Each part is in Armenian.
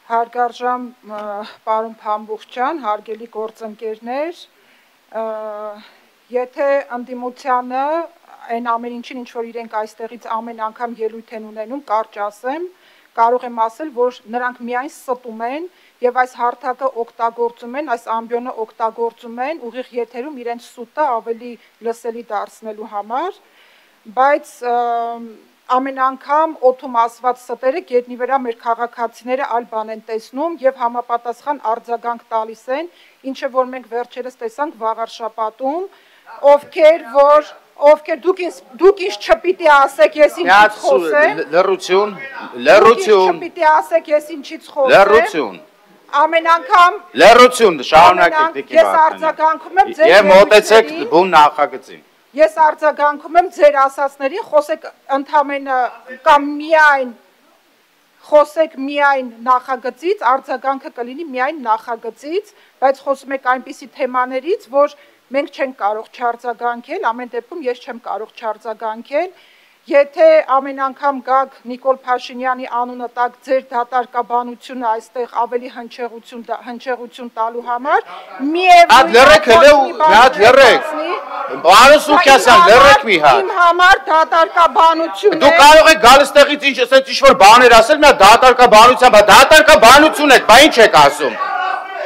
Հարգարժան պարոն Փամբուխչյան, հարգելի գործընկերներ, եթե ընդդիմությանը այն ամեն ինչին, ինչ որ իրենք այստեղից ամեն անգամ ելույթ են ունենում, կարճ ասեմ, կարող եմ ասել, որ նրանք միայն ստում են եւ այս հարթակը օգտագործում են, այս ամբիոնը օգտագործում են ուղիղ եթերում իրենց սուտը ավելի լսելի դարձնելու համար, բայց ամեն անգամ օդում ասված ստերը գետնի վրա մեր քաղաքացիները այլ բան են տեսնում եւ համապատասխան արձագանք տալիս են, ինչը որ մենք վերջերս տեսանք վաղարշաբաթում, ովքեր դուք ինչ չպիտի ասեք, ես ինչից խոսեմ, լռություն, չպիտի ասեք, ես ինչից խոսեմ, լռություն, ամեն անգամ լռություն, շարունակեք, ես արձագանքում եմ ձեր եւ մոտեցեք բուն նախագծին։ Ես արձագանքում եմ ձեր ասածներին, խոսեք ընդամենը կամ միայն խոսեք միայն նախագծից, արձագանքը կլինի միայն նախագծից, բայց խոսում եք այնպիսի թեմաներից, որ մենք չենք կարող չարձագանքել, ամեն դեպքում ես չեմ կարող չարձագանքել, եթե ամեն անգամ գաք Նիկոլ Փաշինյանի անունը տակ ձեր դատարկաբանությունը այստեղ ավելի հնչեղություն տալու համար, Պարոն Սուքիասյան, լռեք մի հատ։ Իմ համար դատարկաբանություն է։ Դուք կարող եք գալ այստեղից ինչ-որ բաներ ասել, մի հատ դատարկաբանությամբ, դատարկաբանություն եք, բա ինչ եք ասում։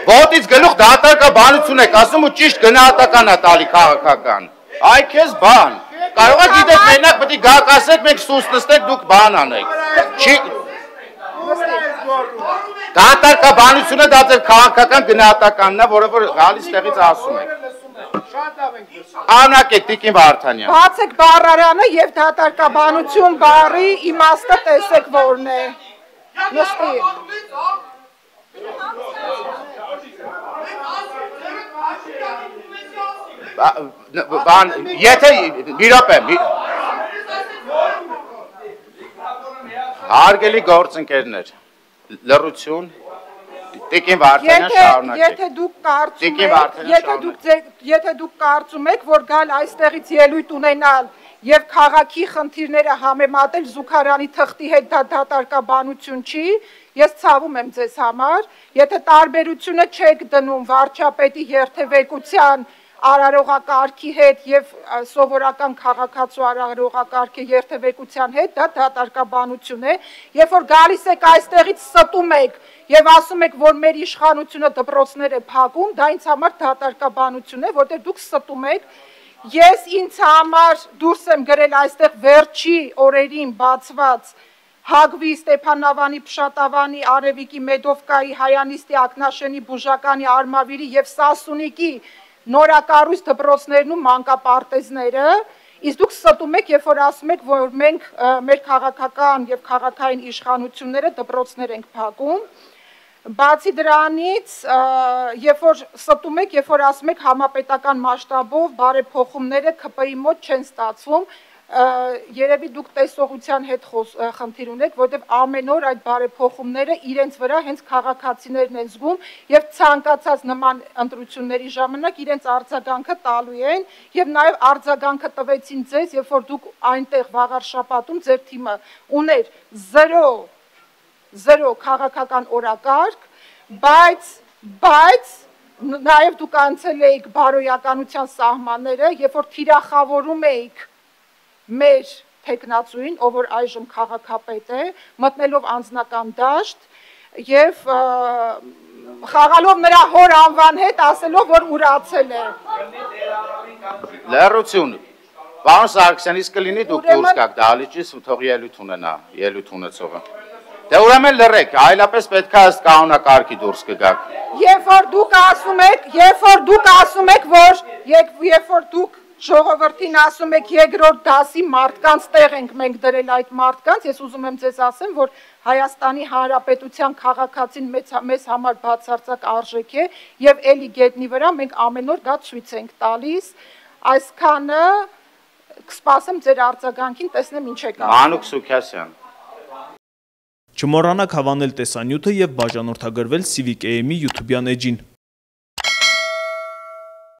Ոտից գլուխ դատարկաբանություն եք ասում ու ճիշտ գնահատական է տալի քաղաքական։ Այ քեզ բան։ Կարող եք գիտեք մենակ պետք է գաք ասեք, մենք սուս նստեք, դուք բան անեք։ Դատարկաբանությունը դա ձեր քաղաքական գնահատականն է, որը որ գալիս տեղից ասում եք։ Շարունակեք Տիկին Վարդանյան։ Բացեք բառարանը եւ դատարկաբանություն բառի իմաստը տեսեք որն է։ Նստի։ Եթե մի րոպե Հարգելի գործընկերներ, լռություն, Տիկին Վարդանյան շարունակեք։ Եթե դուք կարծում եք, որ գալ այստեղից ելույթ ունենալ եւ քաղաքի խնդիրները համեմատել Զուգարյանի թղթի հետ դա դատարկաբանություն չի, ես ցավում եմ ձեզ համար, եթե տարբերությունը չեք դնում վարչապետի երթևեկության արարողակարգի հետ եւ սովորական քաղաքացու արարողակարգի երթևեկության հետ, դա դատարկաբանություն է, երբ որ գալիս եք այստեղից ստում եք եւ ասում եք, որ մեր իշխանությունը դպրոցներ է փակում, դա ինձ համար դատարկաբանություն է, որտեղ դուք ստում եք, ես ինձ համար դուրս եմ գրել այստեղ վերջի օրերին բացված Հագվի, Ստեփանավանի, Փշատավանի, Արևիկի, Մեդովկայի, Հայանիստի, Ակնաշենի, Բուժականի, Արմավիրի եւ Սասունիկի նորակառույց դպրոցներն ու մանկապարտեզները, իսկ դուք ստում եք, երբ որ ասում եք, որ մենք մեր քաղաքական եւ քաղաքային իշխանությունները դպրոցներ ենք փակում, բացի դրանից, երբ որ ստում եք, երբ որ ասում եք համապետական մասշտաբով բարեփոխումները ԿՊ-ի մոտ չեն ստացվում, երևի դուք տեսողության հետ խնդիր ունեք, որտեղ ամեն օր այդ բարեփոխումները իրենց վրա հենց քաղաքացիներն են զգում եւ ցանկացած նման ընտրությունների ժամանակ իրենց արձագանքը տալու են եւ նաեւ արձագանքը տվեցին ձեզ, երբ որ դուք այնտեղ վաղարշաբաթում ձեր թիմը ուներ 0 քաղաքական օրակարգ, բայց նաեւ դուք անցել էիք բարոյականության սահմանները, երբ որ թիրախավորում էիք մեր թեկնածուին, ով որ այժմ քաղաքապետ է, մտնելով անձնական դաշտ եւ խաղալով նրա հոր անվան հետ, ասելով, որ ուրացել է։ Լռություն։ Պարոն Սարգսյան, իսկ կլինի դուք դուրս գաք դահլիճից ու թող ելույթ ունենա, ելույթ ունեցողը։ Դե ուրեմն լռեք, այլապես պետք է ըստ կանոնակարգի դուրս կգաք։ Երբ որ դուք ժողովրդին ասում եք երկրորդ դասի մարդկանց տեղ ենք մենք դրել այդ մարդկանց, ես ուզում եմ ձեզ ասեմ, որ Հայաստանի Հանրապետության քաղաքացին մեզ համար բացարձակ արժեք է եւ էլի գետնի վրա մենք ամեն օր դա ցույց ենք տալիս, այսքանը կսպասեմ ձեր արձագանքին, տեսնեմ ինչ եք ասում։ Մանուկ Սուքիասյան։ Չմոռանաք հավանել տեսանյութը եւ բաժանորդագրվել Civic AM-ի YouTube-յան էջին։